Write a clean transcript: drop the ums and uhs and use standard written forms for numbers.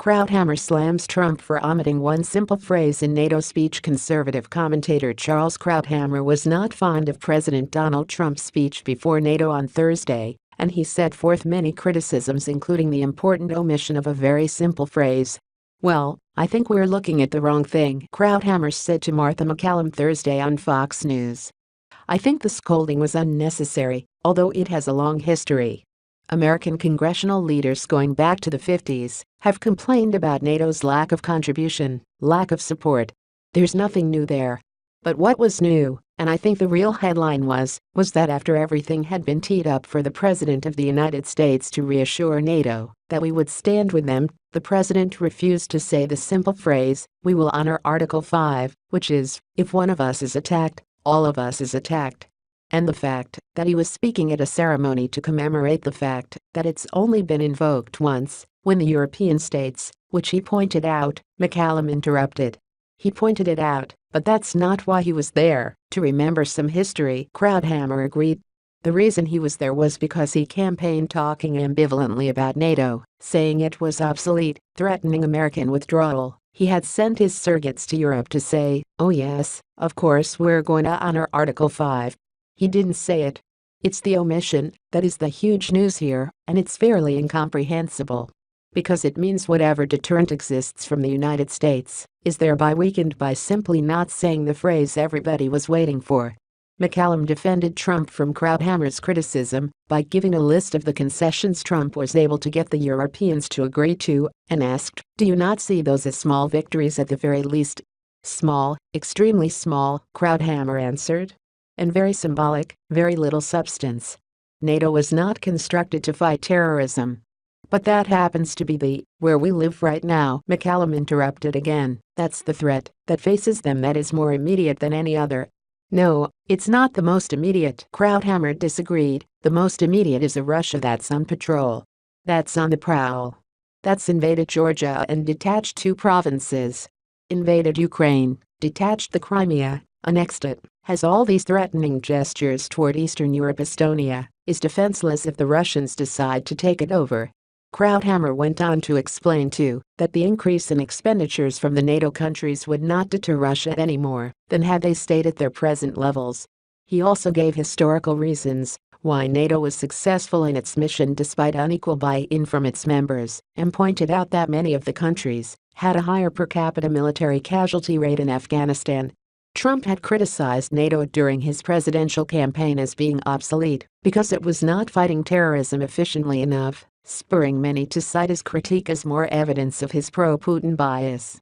Krauthammer slams Trump for omitting one simple phrase in NATO speech. Conservative commentator Charles Krauthammer was not fond of President Donald Trump's speech before NATO on Thursday, and he set forth many criticisms, including the important omission of a very simple phrase. "Well, I think we're looking at the wrong thing," Krauthammer said to Martha MacCallum Thursday on Fox News. "I think the scolding was unnecessary, although it has a long history. American congressional leaders going back to the 50s have complained about NATO's lack of contribution, lack of support. There's nothing new there. But what was new, and I think the real headline was that after everything had been teed up for the President of the United States to reassure NATO that we would stand with them, the President refused to say the simple phrase, 'We will honor Article 5, which is, if one of us is attacked, all of us is attacked.' And the fact that he was speaking at a ceremony to commemorate the fact that it's only been invoked once, when the European states, which he pointed out," MacCallum interrupted. "He pointed it out, but that's not why he was there, to remember some history," Krauthammer agreed. "The reason he was there was because he campaigned talking ambivalently about NATO, saying it was obsolete, threatening American withdrawal. He had sent his surrogates to Europe to say, 'Oh yes, of course we're going to honor Article 5. He didn't say it. It's the omission that is the huge news here, and it's fairly incomprehensible. Because it means whatever deterrent exists from the United States is thereby weakened by simply not saying the phrase everybody was waiting for." MacCallum defended Trump from Krauthammer's criticism by giving a list of the concessions Trump was able to get the Europeans to agree to, and asked, "Do you not see those as small victories at the very least?" "Small, extremely small," Krauthammer answered. "And very symbolic, very little substance. NATO was not constructed to fight terrorism." "But that happens to be where we live right now," MacCallum interrupted again. "That's the threat that faces them that is more immediate than any other." "No, it's not the most immediate," Krauthammer disagreed. "The most immediate is a Russia that's on patrol. That's on the prowl. That's invaded Georgia and detached 2 provinces. Invaded Ukraine, detached the Crimea, annexed it, has all these threatening gestures toward Eastern Europe. Estonia is defenseless if the Russians decide to take it over." Krauthammer went on to explain too that the increase in expenditures from the NATO countries would not deter Russia any more than had they stayed at their present levels. He also gave historical reasons why NATO was successful in its mission despite unequal buy-in from its members, and pointed out that many of the countries had a higher per capita military casualty rate in Afghanistan. Trump had criticized NATO during his presidential campaign as being obsolete because it was not fighting terrorism efficiently enough, spurring many to cite his critique as more evidence of his pro-Putin bias.